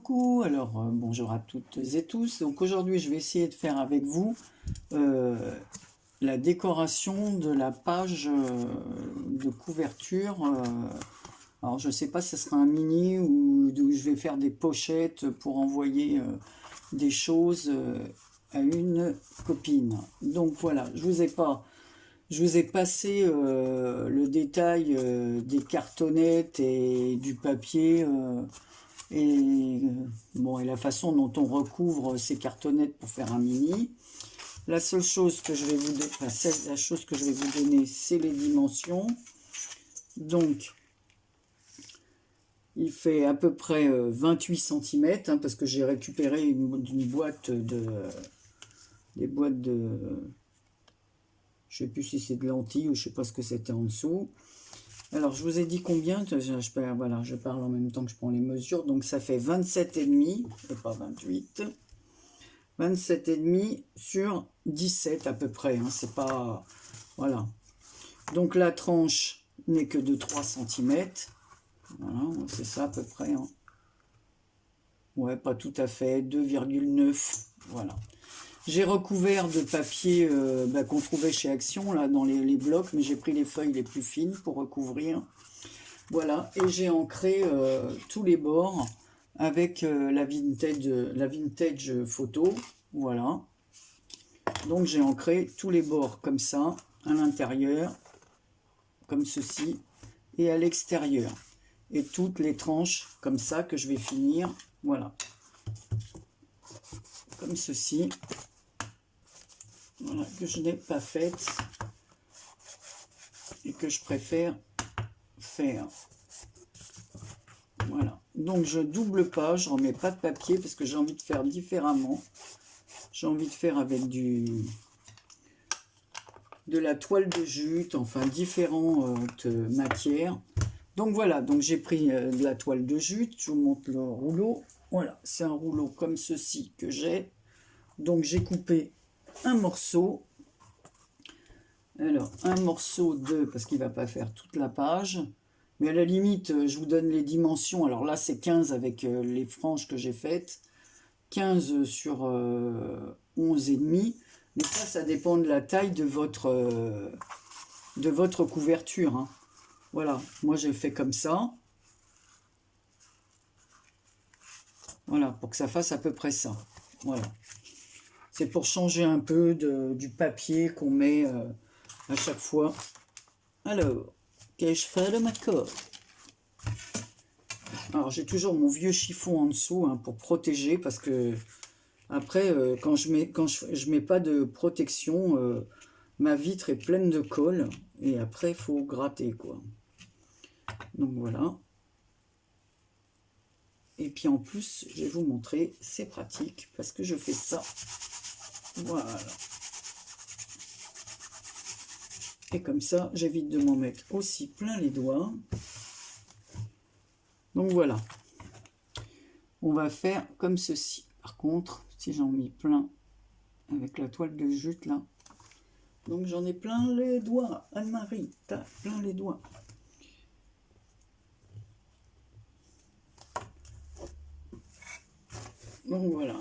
Coucou, alors bonjour à toutes et tous. Donc aujourd'hui je vais essayer de faire avec vous la décoration de la page de couverture. Alors je ne sais pas si ce sera un mini ou je vais faire des pochettes pour envoyer des choses à une copine. Donc voilà, je vous ai passé le détail des cartonnettes et du papier. Bon, et la façon dont on recouvre ces cartonnettes pour faire un mini. La seule chose que je vais vous donner, la chose que je vais vous donner, c'est les dimensions. Donc, il fait à peu près 28 cm, hein, parce que j'ai récupéré une boîte des boîtes de, je ne sais plus si c'est de lentilles ou je ne sais pas ce que c'était en dessous. Alors, je vous ai dit combien, voilà, je parle en même temps que je prends les mesures, donc ça fait 27,5, et pas 28. 27,5 sur 17 à peu près, hein, c'est pas... Voilà. Donc la tranche n'est que de 3 cm. Voilà, c'est ça à peu près. Hein. Ouais, pas tout à fait, 2,9. Voilà. J'ai recouvert de papier qu'on trouvait chez Action, là, dans les blocs, mais j'ai pris les feuilles les plus fines pour recouvrir. Voilà, et j'ai ancré tous les bords avec la vintage photo. Voilà. Donc j'ai ancré tous les bords comme ça, à l'intérieur, comme ceci, et à l'extérieur. Et toutes les tranches comme ça que je vais finir. Voilà. Comme ceci. Voilà, que je n'ai pas faite et que je préfère faire. Voilà, donc je double pas, je remets pas de papier parce que j'ai envie de faire différemment. J'ai envie de faire avec de la toile de jute, enfin différentes matières. Donc voilà, donc j'ai pris de la toile de jute, je vous montre le rouleau. Voilà, c'est un rouleau comme ceci que j'ai. Donc j'ai coupé un morceau. Alors, un morceau de, parce qu'il ne va pas faire toute la page, mais à la limite, je vous donne les dimensions. Alors là, c'est 15 avec les franges que j'ai faites, 15 sur 11,5. Mais ça dépend de la taille de votre couverture. Hein. Voilà, moi j'ai fait comme ça. Voilà, pour que ça fasse à peu près ça. Voilà. C'est pour changer un peu du papier qu'on met à chaque fois. Alors, qu'ai-je fait de ma colle? Alors, j'ai toujours mon vieux chiffon en dessous hein, pour protéger parce que après, quand je mets pas de protection, ma vitre est pleine de colle et après, il faut gratter quoi. Donc voilà. Et puis en plus, je vais vous montrer, c'est pratique parce que je fais ça. Voilà. Et comme ça, j'évite de m'en mettre aussi plein les doigts. Donc voilà. On va faire comme ceci. Par contre, si j'en mets plein avec la toile de jute là, donc j'en ai plein les doigts. Anne-Marie, t'as plein les doigts. Donc voilà.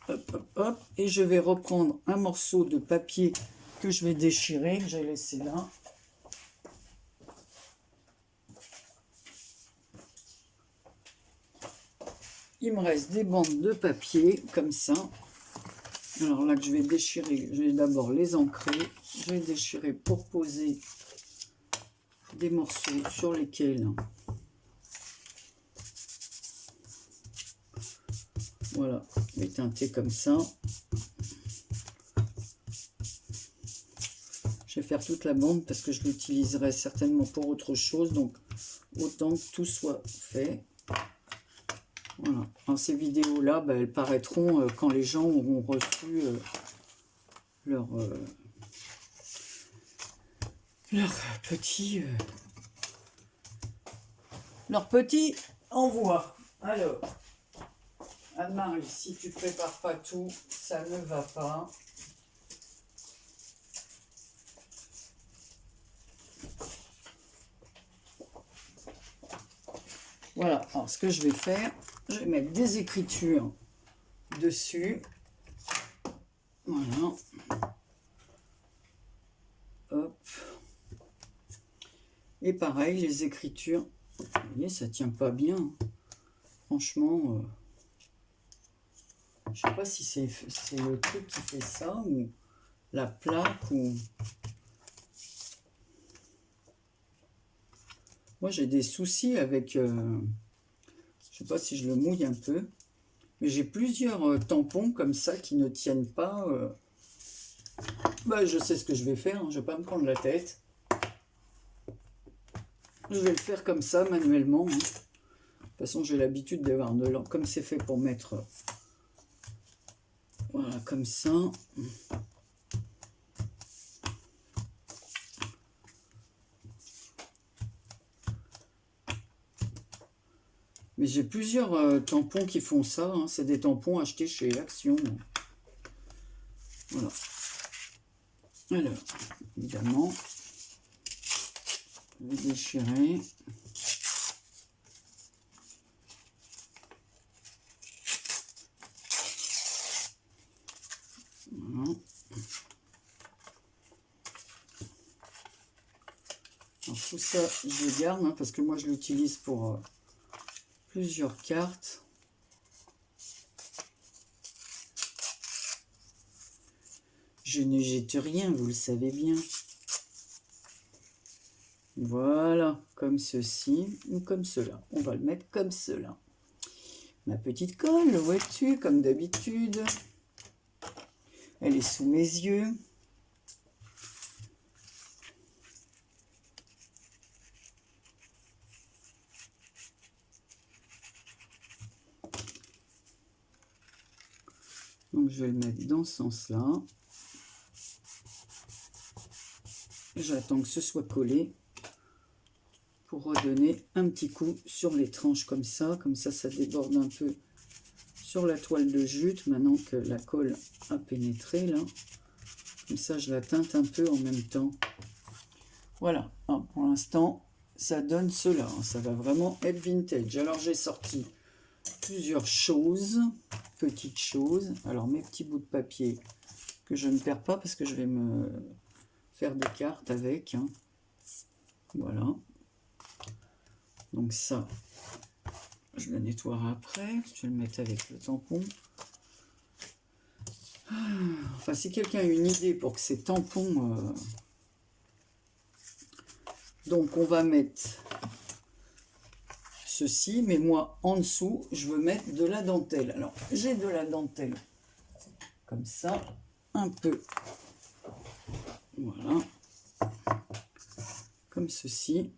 Hop, hop, hop. Et je vais reprendre un morceau de papier que je vais déchirer, que j'ai laissé là. Il me reste des bandes de papier, comme ça. Alors là, que je vais déchirer, je vais d'abord les ancrer. Je vais déchirer pour poser des morceaux sur lesquels... Voilà, je vais teinter comme ça. Je vais faire toute la bande parce que je l'utiliserai certainement pour autre chose. Donc, autant que tout soit fait. Voilà. Dans ces vidéos-là, elles paraîtront quand les gens auront reçu leur petit envoi. Alors, Anne-Marie, si tu prépares pas tout, ça ne va pas. Voilà, alors ce que je vais faire, je vais mettre des écritures dessus. Voilà. Hop. Et pareil, les écritures, vous voyez, ça tient pas bien. Franchement, je sais pas si c'est le truc qui fait ça, ou la plaque, ou... Moi, j'ai des soucis avec... je sais pas si je le mouille un peu, mais j'ai plusieurs tampons comme ça qui ne tiennent pas. Bah, je sais ce que je vais faire, hein, je vais pas me prendre la tête. Je vais le faire comme ça, manuellement. Hein. De toute façon, j'ai l'habitude d'avoir de l'encre, comme c'est fait pour mettre... Voilà, comme ça. Mais j'ai plusieurs tampons qui font ça. Hein. C'est des tampons achetés chez Action. Voilà. Alors, évidemment, je vais déchirer. Voilà. Alors, tout ça, je le garde, hein, parce que moi, je l'utilise pour plusieurs cartes. Je ne jette rien, vous le savez bien. Voilà, comme ceci ou comme cela. On va le mettre comme cela. Ma petite colle, le vois-tu, comme d'habitude. Elle est sous mes yeux. Donc je vais le mettre dans ce sens-là. J'attends que ce soit collé pour redonner un petit coup sur les tranches comme ça. Comme ça déborde un peu sur la toile de jute. Maintenant que la colle a pénétré là. Comme ça, je la teinte un peu en même temps. Voilà. Alors, pour l'instant, ça donne cela. Ça va vraiment être vintage. Alors, j'ai sorti plusieurs choses, petites choses. Alors, mes petits bouts de papier que je ne perds pas parce que je vais me faire des cartes avec. Hein. Voilà. Donc ça, je le nettoierai après. Je vais le mettre avec le tampon. Enfin, si quelqu'un a une idée pour que ces tampons... Donc, on va mettre ceci, mais moi, en dessous, je veux mettre de la dentelle. Alors, j'ai de la dentelle comme ça, un peu. Voilà. Comme ceci.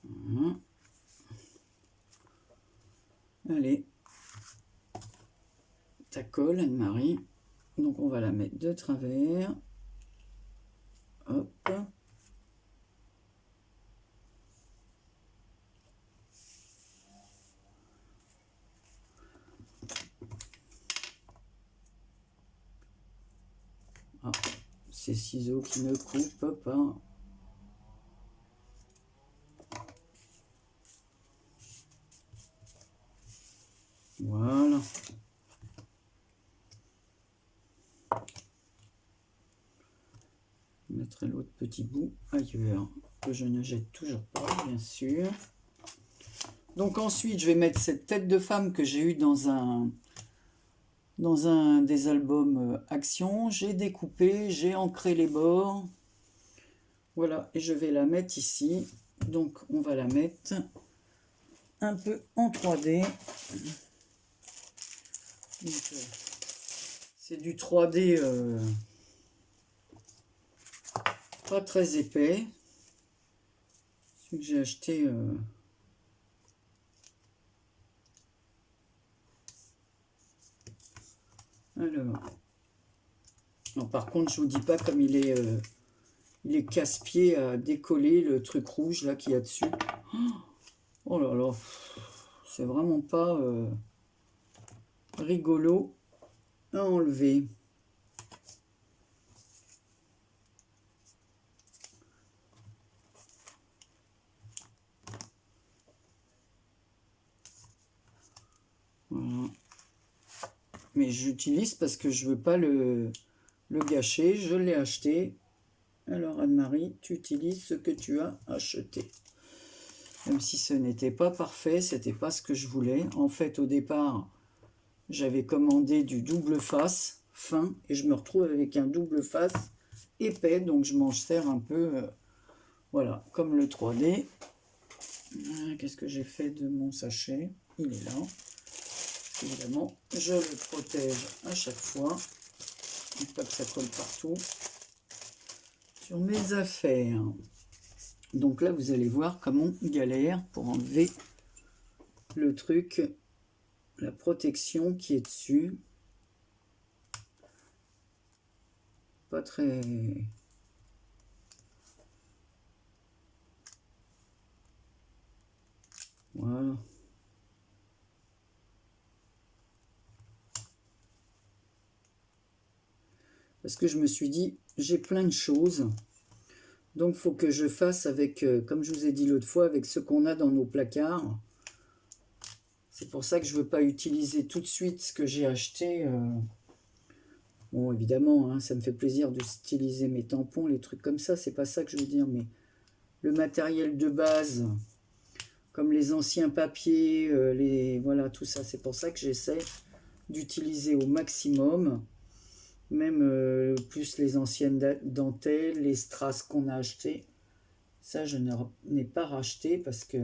Voilà. Allez. Ta colle, Anne-Marie. Donc, on va la mettre de travers. Hop. Ah, ces ciseaux qui ne coupent pas. Voilà. Je mettrai l'autre petit bout ailleurs, que je ne jette toujours pas, bien sûr. Donc ensuite, je vais mettre cette tête de femme que j'ai eue dans un des albums Action. J'ai découpé, j'ai ancré les bords. Voilà, et je vais la mettre ici. Donc on va la mettre un peu en 3D. C'est du 3D pas très épais. Celui que j'ai acheté... Alors, non, par contre, je vous dis pas comme il est casse-pied à décoller le truc rouge là qu'il y a dessus. Oh là là, c'est vraiment pas rigolo à enlever. Mais j'utilise parce que je veux pas le gâcher. Je l'ai acheté. Alors Anne-Marie, tu utilises ce que tu as acheté. Même si ce n'était pas parfait, c'était pas ce que je voulais. En fait, au départ, j'avais commandé du double face fin et je me retrouve avec un double face épais, donc je m'en sers un peu, voilà, comme le 3D. Qu'est-ce que j'ai fait de mon sachet? Il est là. Évidemment, je le protège à chaque fois, pour pas que ça colle partout sur mes affaires. Donc là, vous allez voir comment on galère pour enlever le truc, la protection qui est dessus. Pas très... Voilà. Parce que je me suis dit, j'ai plein de choses. Donc, il faut que je fasse avec, comme je vous ai dit l'autre fois, avec ce qu'on a dans nos placards. C'est pour ça que je ne veux pas utiliser tout de suite ce que j'ai acheté. Bon, évidemment, hein, ça me fait plaisir d'utiliser mes tampons, les trucs comme ça. C'est pas ça que je veux dire, mais le matériel de base, comme les anciens papiers, voilà, tout ça. C'est pour ça que j'essaie d'utiliser au maximum. Même plus les anciennes dentelles, les strass qu'on a achetées. Ça, je n'ai pas racheté parce que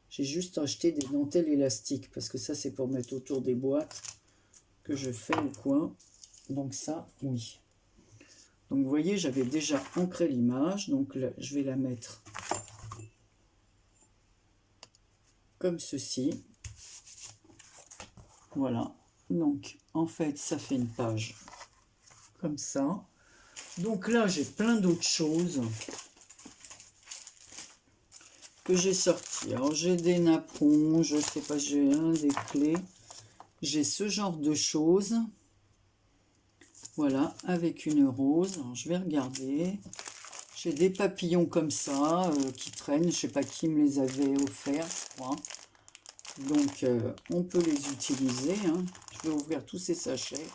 j'ai juste acheté des dentelles élastiques. Parce que ça, c'est pour mettre autour des boîtes que je fais au coin. Donc ça, oui. Donc vous voyez, j'avais déjà ancré l'image. Donc là, je vais la mettre comme ceci. Voilà. Donc, en fait, ça fait une page comme ça. Donc là, j'ai plein d'autres choses que j'ai sorties. Alors, j'ai des napperons, je sais pas, j'ai des clés. J'ai ce genre de choses. Voilà, avec une rose. Alors, je vais regarder. J'ai des papillons comme ça qui traînent. Je sais pas qui me les avait offerts, je crois. Donc, on peut les utiliser. Hein. Je vais ouvrir tous ces sachets.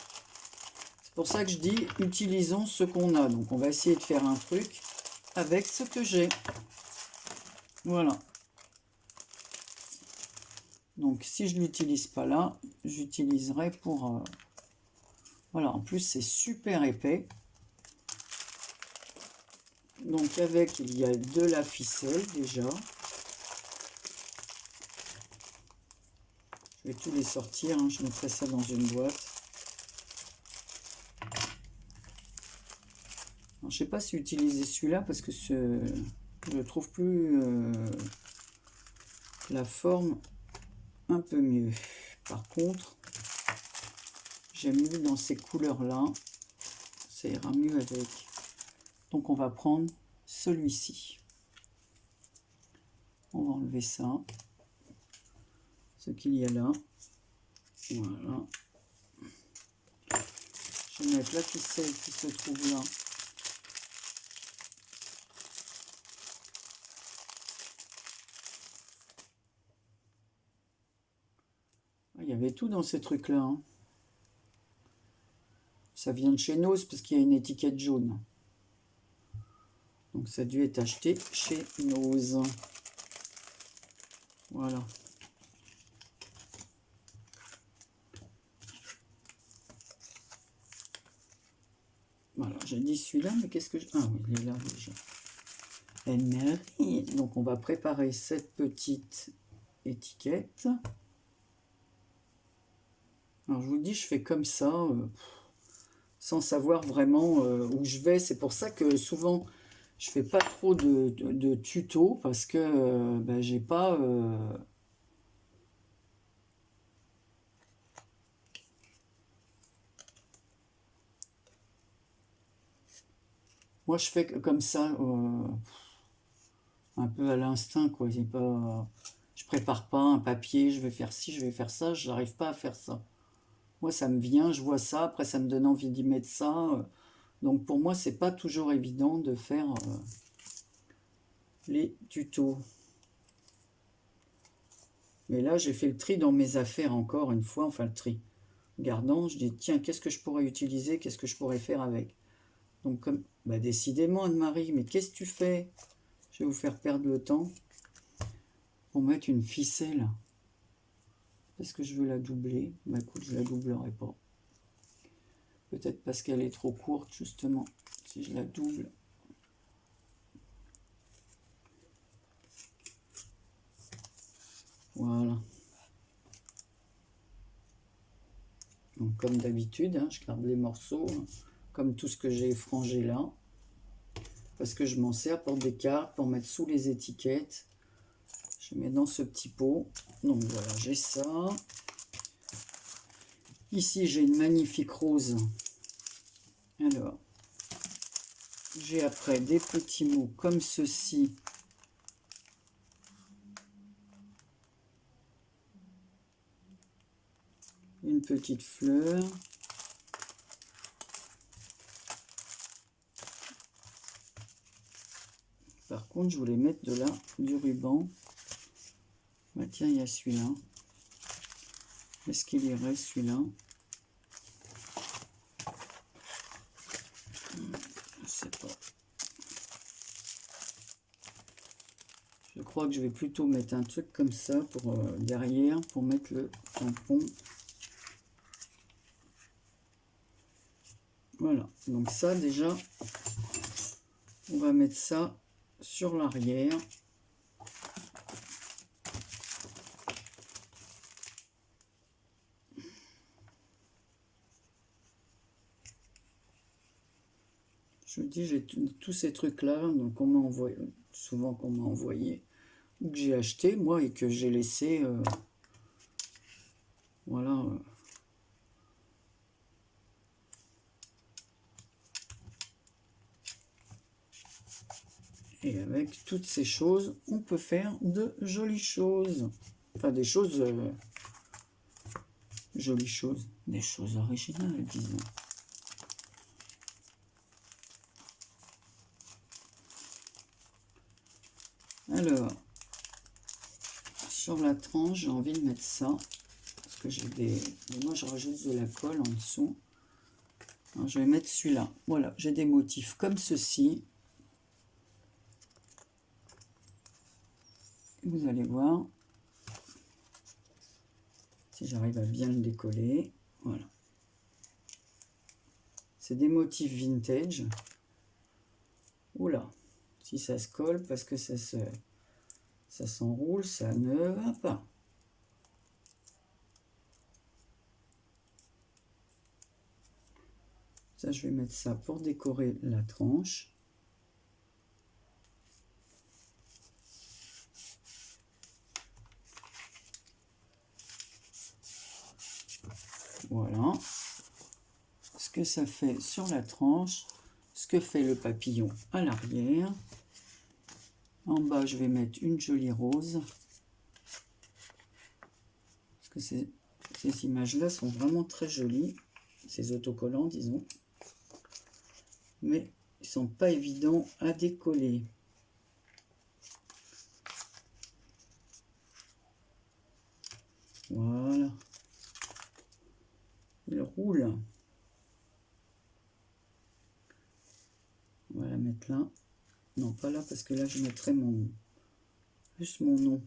C'est pour ça que je dis, utilisons ce qu'on a. Donc, on va essayer de faire un truc avec ce que j'ai. Voilà. Donc, si je ne l'utilise pas là, j'utiliserai pour... Voilà, en plus, c'est super épais. Donc, avec, il y a de la ficelle déjà. Je vais tous les sortir, hein. Je mettrai ça dans une boîte. Alors, je ne sais pas si utiliser celui-là parce que je ne trouve plus la forme un peu mieux. Par contre, j'aime mieux dans ces couleurs-là. Ça ira mieux avec. Donc, on va prendre celui-ci. On va enlever ça. Ce qu'il y a là. Voilà. Je vais mettre la ficelle qui se trouve là. Il y avait tout dans ces trucs-là. Hein. Ça vient de chez Nose parce qu'il y a une étiquette jaune. Donc ça a dû être acheté chez Nose. Voilà. Voilà, j'ai dit celui-là, mais qu'est-ce que je... Ah oui, il est là déjà. Anne-Marie. Donc on va préparer cette petite étiquette. Alors je vous dis, je fais comme ça, sans savoir vraiment où je vais. C'est pour ça que souvent, je fais pas trop de tutos, parce que ben, j'ai pas... Moi, je fais comme ça, un peu à l'instinct, quoi. Je prépare pas un papier, je vais faire ci, je vais faire ça, je n'arrive pas à faire ça. Moi, ça me vient, je vois ça, après ça me donne envie d'y mettre ça. Donc pour moi, c'est pas toujours évident de faire les tutos. Mais là, j'ai fait le tri dans mes affaires encore une fois, enfin le tri. Regardant, je dis, tiens, qu'est-ce que je pourrais utiliser, qu'est-ce que je pourrais faire avec? Donc, comme, bah, décidément, Anne-Marie, mais qu'est-ce que tu fais? Je vais vous faire perdre le temps pour mettre une ficelle. Est-ce que je veux la doubler? Bah écoute, je la doublerai pas. Peut-être parce qu'elle est trop courte, justement. Si je la double. Voilà. Donc, comme d'habitude, hein, je garde les morceaux, hein, comme tout ce que j'ai frangé là. Parce que je m'en sers pour des cartes, pour mettre sous les étiquettes. Je mets dans ce petit pot. Donc voilà, j'ai ça. Ici, j'ai une magnifique rose. Alors, j'ai après des petits mots comme ceci. Une petite fleur. Par contre, je voulais mettre de là du ruban. Bah tiens, il y a celui-là. Est-ce qu'il irait celui-là? Je sais pas. Je crois que je vais plutôt mettre un truc comme ça pour derrière, pour mettre le tampon. Voilà, donc ça déjà, on va mettre ça sur l'arrière. Je dis, j'ai tous ces trucs-là, donc on m'a envoyé, souvent qu'on m'a envoyé, ou que j'ai acheté, moi, et que j'ai laissé, voilà. Et avec toutes ces choses, on peut faire de jolies choses. Enfin, des choses, jolies choses, des choses originales, disons. Alors, sur la tranche, j'ai envie de mettre ça, parce que j'ai des... Moi, je rajoute de la colle en dessous. Alors, je vais mettre celui-là. Voilà, j'ai des motifs comme ceci. Vous allez voir si j'arrive à bien le décoller. Voilà. C'est des motifs vintage. Oula, si ça se colle, parce que ça s'enroule, ça ne va pas. Ça, je vais mettre ça pour décorer la tranche. Voilà. Ce que ça fait sur la tranche, ce que fait le papillon à l'arrière. En bas, je vais mettre une jolie rose. Parce que ces images-là sont vraiment très jolies. Ces autocollants, disons. Mais ils sont pas évidents à décoller. Voilà. Il roule. On va la mettre là. Non, pas là, parce que là, je mettrai juste mon nom.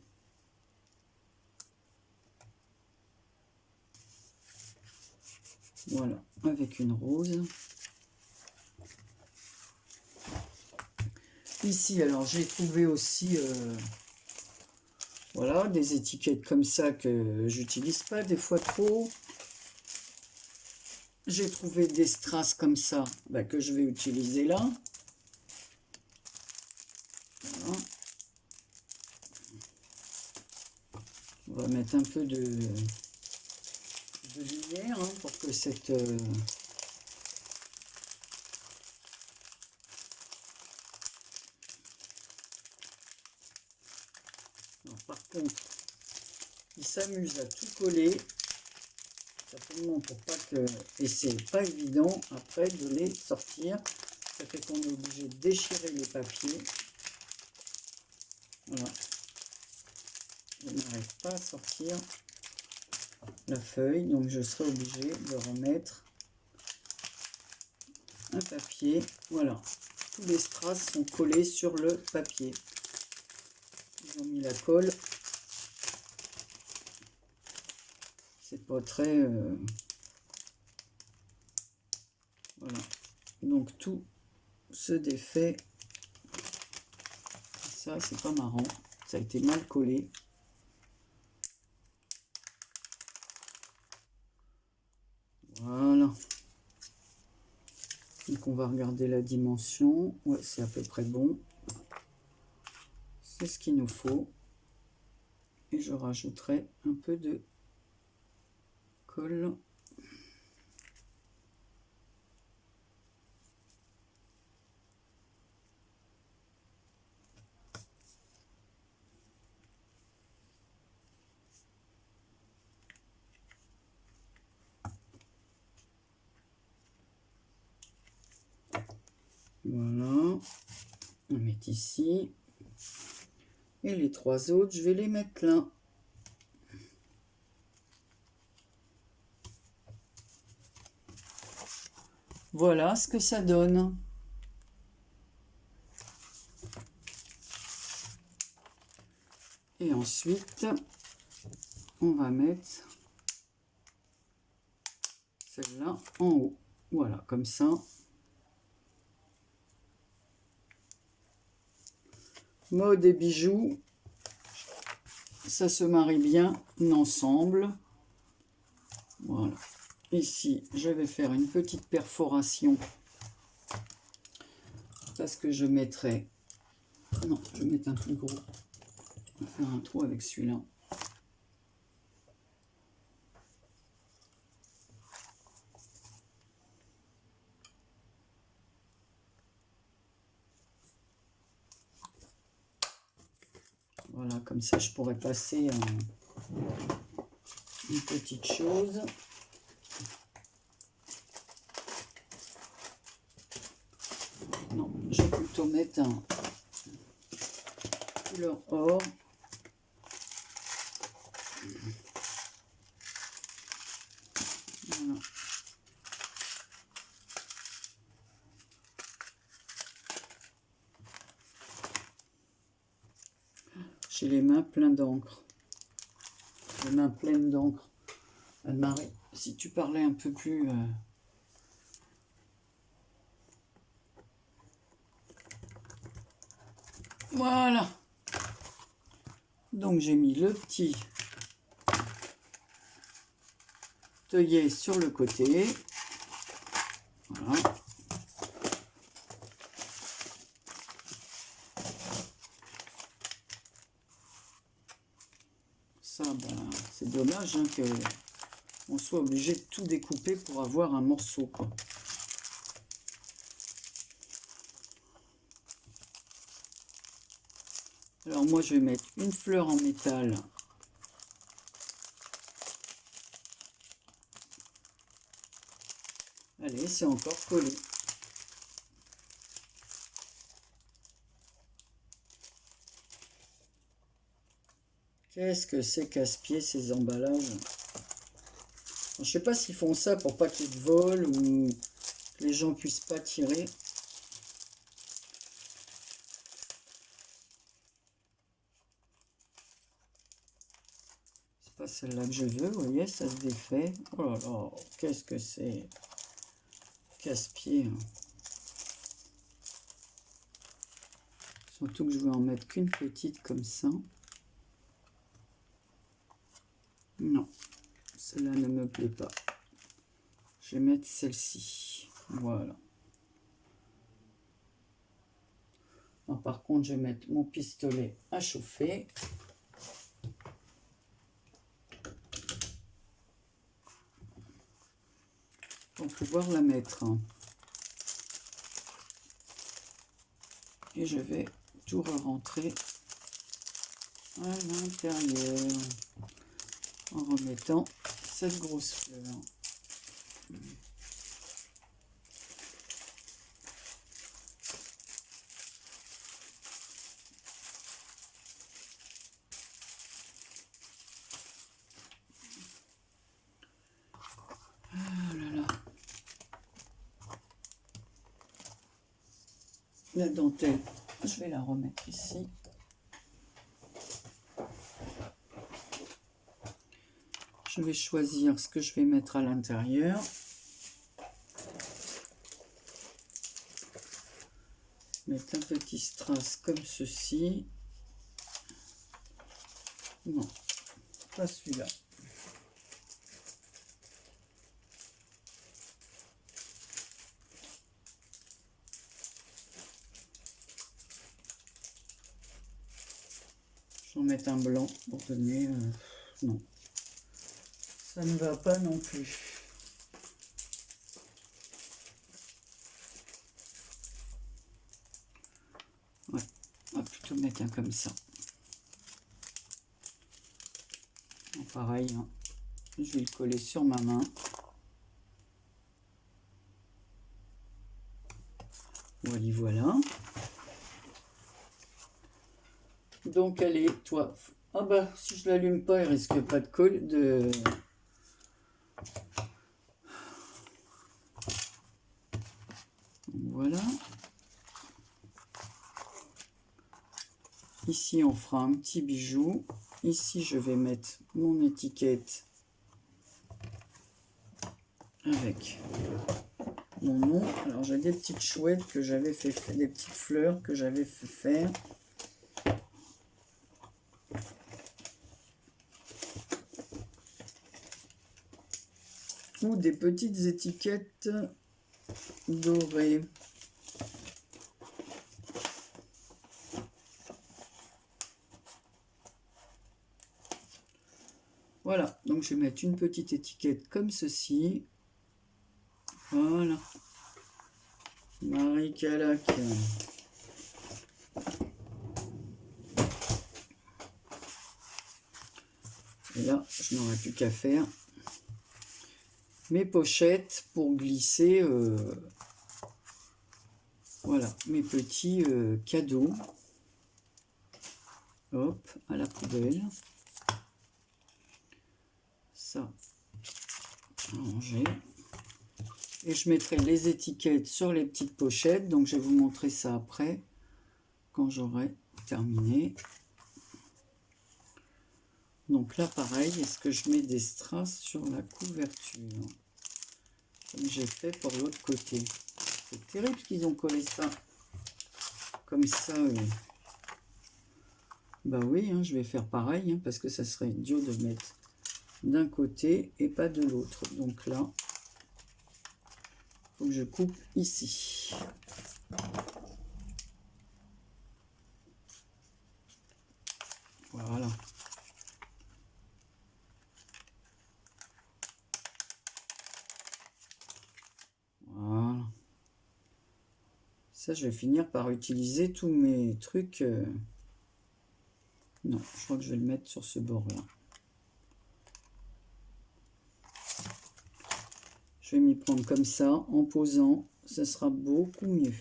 Voilà, avec une rose. Ici, alors, j'ai trouvé aussi... voilà, des étiquettes comme ça que j'utilise pas des fois trop. J'ai trouvé des strass comme ça bah, que je vais utiliser là. Voilà. On va mettre un peu de lumière hein, pour que cette... Alors, par contre, il s'amuse à tout coller. Certainement pour pas que... Et c'est pas évident après de les sortir. Ça fait qu'on est obligé de déchirer les papiers. Voilà. n'arrive pas à sortir la feuille, donc je serai obligée de remettre un papier. Voilà, tous les strass sont collés sur le papier. Ils ont mis la colle. C'est pas très... Voilà, donc tout se défait. Ça, c'est pas marrant. Ça a été mal collé. Voilà. Donc on va regarder la dimension. Ouais, c'est à peu près bon. C'est ce qu'il nous faut. Et je rajouterai un peu de colle. Voilà. On met ici. Et les trois autres, je vais les mettre là. Voilà ce que ça donne. Et ensuite, on va mettre celle-là en haut. Voilà, comme ça. Mode et bijoux, ça se marie bien ensemble. Voilà. Ici, je vais faire une petite perforation parce que je mettrai... Non, je vais mettre un plus gros. On va faire un trou avec celui-là. Voilà, comme ça, je pourrais passer une petite chose. Non, je vais plutôt mettre un couleur or. Voilà. J'ai les mains pleines d'encre. Les mains pleines d'encre. Anne-Marie, si tu parlais un peu plus... Voilà. Donc j'ai mis le petit œillet sur le côté. Voilà. Ça, ben, c'est dommage hein, qu'on soit obligé de tout découper pour avoir un morceau, quoi. Alors moi je vais mettre une fleur en métal. Allez, c'est encore collé. Qu'est-ce que c'est casse-pied ces emballages? Je ne sais pas s'ils font ça pour pas qu'il y ait de vol ou que les gens puissent pas tirer. C'est pas celle-là que je veux, vous voyez, ça se défait. Oh là là, qu'est-ce que c'est casse-pied. Hein. Surtout que je vais en mettre qu'une petite comme ça. Non, celle-là ne me plaît pas. Je vais mettre celle-ci. Voilà. Alors, par contre, je vais mettre mon pistolet à chauffer. Pour pouvoir la mettre. Et je vais tout rentrer à l'intérieur en remettant cette grosse fleur. La dentelle, je vais la remettre ici. Je vais choisir ce que je vais mettre à l'intérieur. Mettre un petit strass comme ceci. Non, pas celui-là. Je vais en mettre un blanc pour donner... non, ça ne va pas non plus. Ouais, on va plutôt mettre un comme ça. Bon, pareil, hein. Je vais le coller sur ma main. Voilà, voilà. Donc allez, toi. Ah bah si je l'allume pas, il risque pas de coller de. Voilà. Ici on fera un petit bijou. Ici je vais mettre mon étiquette avec mon nom. Alors j'ai des petites chouettes que j'avais fait, des petites fleurs que j'avais fait faire. Ou des petites étiquettes dorées. Voilà, donc je vais mettre une petite étiquette comme ceci. Voilà. Marie Calac. Et là, je n'aurai plus qu'à faire mes pochettes pour glisser voilà, mes petits cadeaux. Hop, à la poubelle. Ça, ranger. Et je mettrai les étiquettes sur les petites pochettes. Donc, je vais vous montrer ça après, quand j'aurai terminé. Donc là, pareil, est-ce que je mets des strass sur la couverture, comme j'ai fait pour l'autre côté. C'est terrible qu'ils ont collé ça comme ça. Bah oui, hein, je vais faire pareil, hein, parce que ça serait idiot de mettre d'un côté et pas de l'autre. Donc là, il faut que je coupe ici. Voilà. Voilà. Ça, je vais finir par utiliser tous mes trucs. Non, je crois que je vais le mettre sur ce bord-là. Je vais m'y prendre comme ça, en posant. Ça sera beaucoup mieux.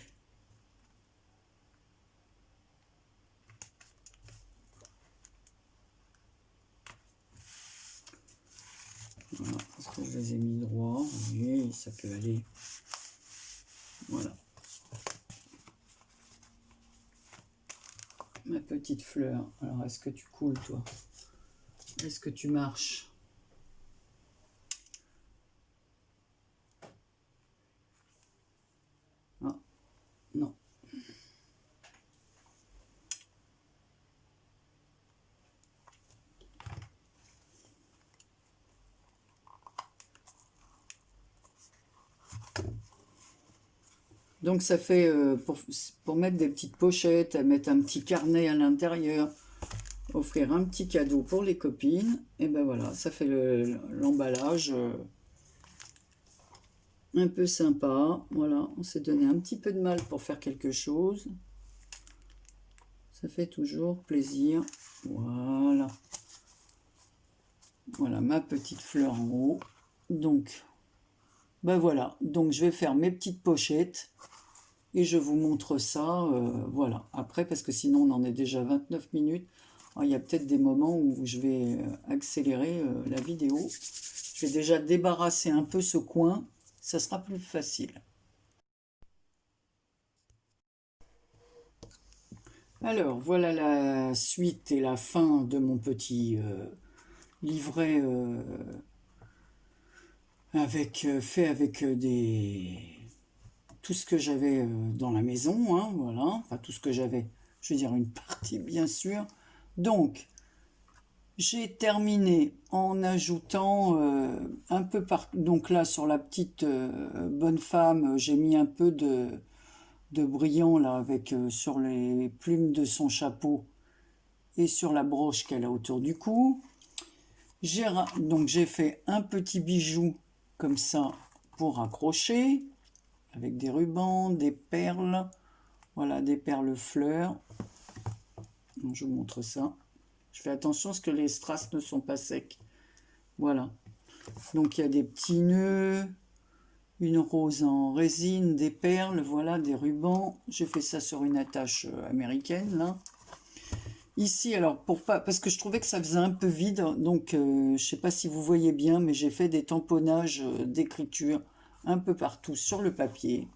Voilà, parce que je les ai mis droit. Oui, ça peut aller. Voilà. Ma petite fleur. Alors, est-ce que tu coules, toi? Est-ce que tu marches? Ah, non. Donc ça fait, pour mettre des petites pochettes, mettre un petit carnet à l'intérieur, offrir un petit cadeau pour les copines, et ben voilà, ça fait l'emballage un peu sympa. Voilà, on s'est donné un petit peu de mal pour faire quelque chose. Ça fait toujours plaisir. Voilà. Voilà ma petite fleur en haut. Donc, ben voilà, donc je vais faire mes petites pochettes. Et je vous montre ça, voilà. Après, parce que sinon on en est déjà 29 minutes. Alors, il y a peut-être des moments où je vais accélérer la vidéo. Je vais déjà débarrasser un peu ce coin. Ça sera plus facile. Alors, voilà la suite et la fin de mon petit livret fait avec tout ce que j'avais dans la maison, hein, voilà, enfin tout ce que j'avais, je veux dire une partie bien sûr. Donc, j'ai terminé en ajoutant un peu donc là sur la petite bonne femme, j'ai mis un peu de brillant là avec sur les plumes de son chapeau et sur la broche qu'elle a autour du cou. Donc j'ai fait un petit bijou comme ça pour accrocher avec des rubans, des perles, voilà, des perles fleurs. Donc, je vous montre ça. Je fais attention à ce que les strass ne sont pas secs. Voilà. Donc il y a des petits nœuds, une rose en résine, des perles, voilà, des rubans. J'ai fait ça sur une attache américaine là. Ici, alors, parce que je trouvais que ça faisait un peu vide, donc je ne sais pas si vous voyez bien, mais j'ai fait des tamponnages d'écriture un peu partout sur le papier.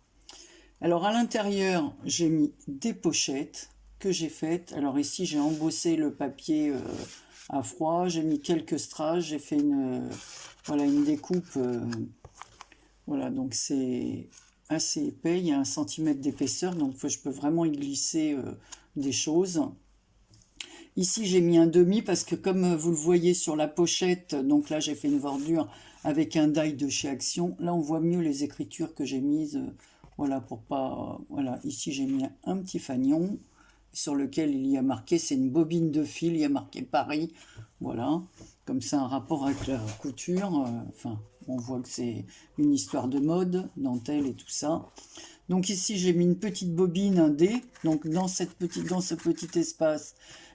Alors, à l'intérieur, j'ai mis des pochettes que j'ai faites. Alors ici, j'ai embossé le papier à froid, j'ai mis quelques strass, j'ai fait voilà, une découpe. Voilà, donc c'est assez épais, il y a 1 cm d'épaisseur, donc je peux vraiment y glisser des choses. Ici, j'ai mis un demi parce que comme vous le voyez sur la pochette, donc là, j'ai fait une bordure avec un die de chez Action. Là, on voit mieux les écritures que j'ai mises. Voilà, pour pas... Voilà, ici, j'ai mis un petit fanion sur lequel il y a marqué, c'est une bobine de fil, il y a marqué Paris. Voilà, comme ça, un rapport avec la couture. Enfin, on voit que c'est une histoire de mode, dentelle et tout ça. Donc ici, j'ai mis une petite bobine, un dé. Donc dans ce petit espace,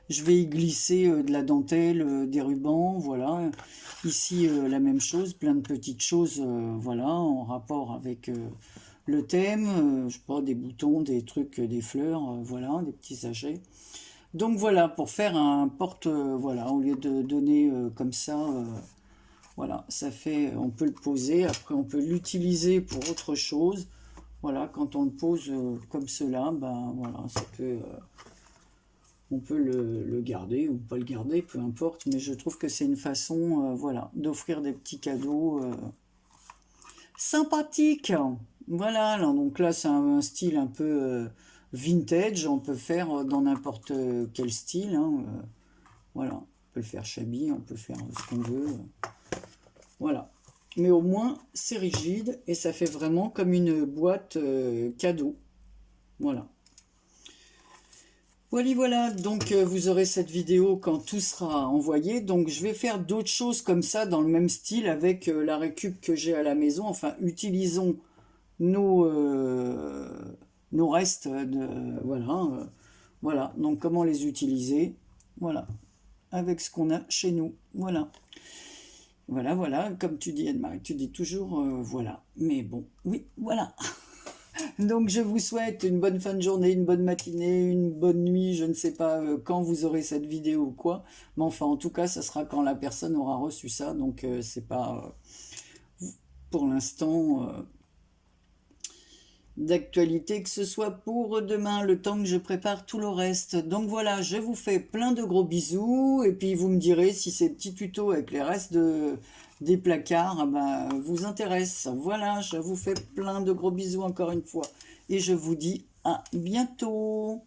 je vais y glisser de la dentelle, des rubans, voilà. Ici, la même chose, plein de petites choses, voilà, en rapport avec le thème. Je sais pas, des boutons, des trucs, des fleurs, voilà, des petits sachets. Donc voilà, pour faire un porte, voilà, au lieu de donner comme ça, voilà, ça fait, on peut le poser, après on peut l'utiliser pour autre chose. Voilà, quand on le pose comme cela, ben voilà, ça peut, on peut le garder ou pas le garder, peu importe, mais je trouve que c'est une façon, voilà, d'offrir des petits cadeaux sympathiques. Voilà, alors, donc là c'est un style un peu vintage, on peut faire dans n'importe quel style, hein, voilà, on peut le faire shabby, on peut faire ce qu'on veut, voilà. Mais au moins c'est rigide et ça fait vraiment comme une boîte cadeau, voilà. Voilà, voilà, donc vous aurez cette vidéo quand tout sera envoyé. Donc je vais faire d'autres choses comme ça dans le même style avec la récup que j'ai à la maison. Enfin, utilisons nos restes voilà, voilà. Donc comment les utiliser? Voilà, avec ce qu'on a chez nous. Voilà, voilà, voilà. Comme tu dis, Anne-Marie, tu dis toujours voilà. Mais bon, oui, voilà. Donc je vous souhaite une bonne fin de journée, une bonne matinée, une bonne nuit, je ne sais pas quand vous aurez cette vidéo ou quoi, mais enfin en tout cas ça sera quand la personne aura reçu ça, donc c'est pas pour l'instant d'actualité que ce soit pour demain, le temps que je prépare tout le reste. Donc voilà, je vous fais plein de gros bisous, et puis vous me direz si ces petits tutos avec les restes des placards vous intéressent. Voilà, je vous fais plein de gros bisous encore une fois, et je vous dis à bientôt.